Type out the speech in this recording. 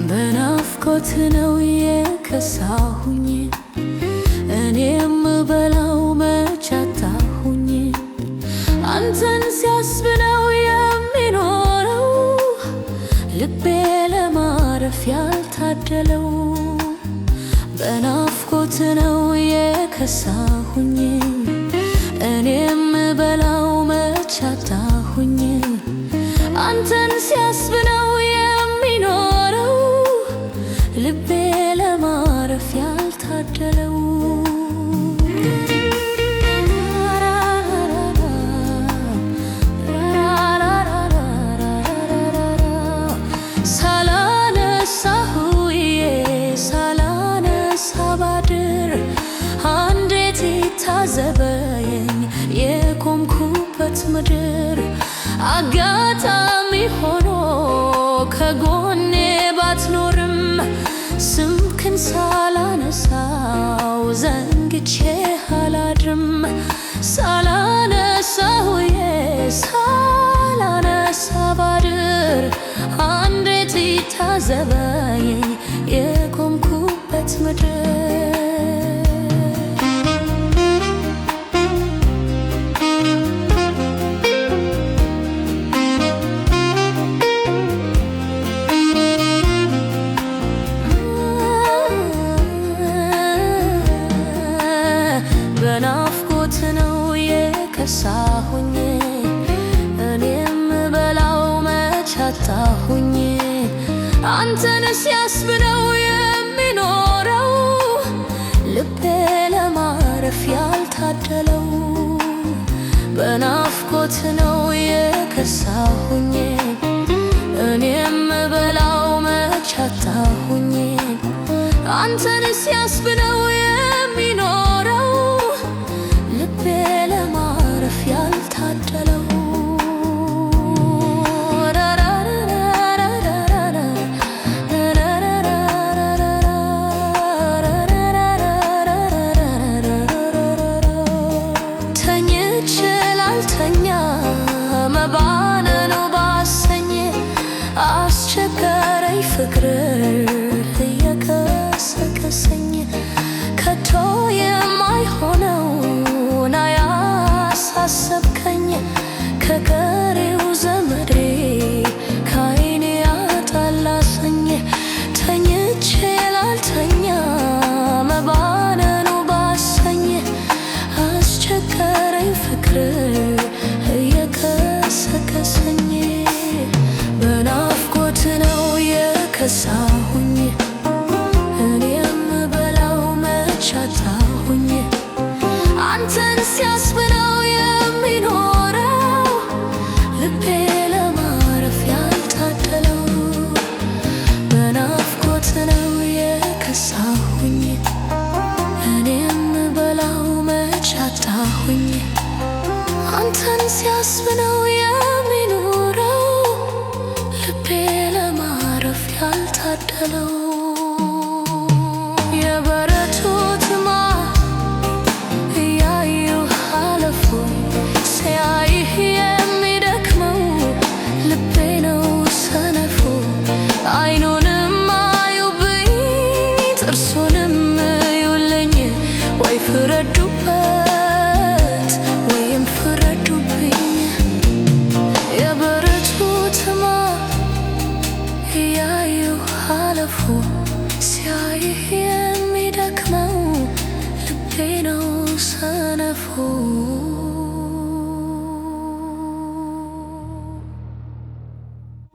በናፍቆት ነው የከሳሁኝ እኔም በላው መች አጣሁኝ አንተን ሲያስብ ነው የሚኖረው ልቤ ለማረፍ ያልታደለው በናፍቆት ነው የከሳሁኝ እኔም በላው መች አጣሁኝ አንተን ሲያስብ ነው የሚኖረው ልቤ ለማረፍ ያልታደለው ሳላነሳ ባድር አንዴት ታዘበኝ የቆምኩበት ምድር አጋጣሚ ሆኖ ከጎኔ ባትኖርም ስምክን ሳላነሳው ዘንግቼ አላድርም ሳላነሳው ሳላነሳ ባድር አንዴት ታዘበኝ የቆምኩበት ምድር በናፍቆት ነው የከሳሁኝ እኔም በላው መች አጣሁኝ አንተን ሲያስብ ነው የሚኖረው ልቤ ለማረፍ ያልታደለው በናፍቆት ነው የከሳሁኝ እኔም በላው መች አጣሁኝ አንተን ሲያስብ ነው የሚኖረው ልቤ ለማረፍ ያልታደለው ተኝቼ ላልተኛ መባነን ባሰኝ አስቸገረኝ ፍቅር እየቀሰቀሰኝ ከቶ የማይሆነውን ያሳሰብከኝ ከቀሪው ዘመዴ ከዓይኔ ያጣላሰኝ ተኝቼ ላልተኛ መባነኑ ባሰኝ አስቸገረኝ ፍቅር እየቀሰቀሰኝ በናፍቆት ነው የከሳሁኝ እኔም በላው መች አጣሁኝ አንተን ሲያስብ ነው የሚኖረው ልቤ ለማረፍ ያልታደለው በናፍቆት ነው የከሳሁኝ እኔም በላው መች አጣሁኝ አንተን ሲያስብ ነው የሚኖረው ልቤ ለማረፍ ያልታደለው የበረቱ ጥማት እያዩ አለፉ ሲያይህ የሚደክመው ልቤ ነው ሰነፉ አይኑንም አዩብኝ ጥርሱንም እዩልኝ ወይ ፍረዱበት ወይም ፍረዱብኝ የበረቱ ጥማት እያዩ አለፉ ሲያይህ የሚደክመው ልቤ ነው ሰነፉ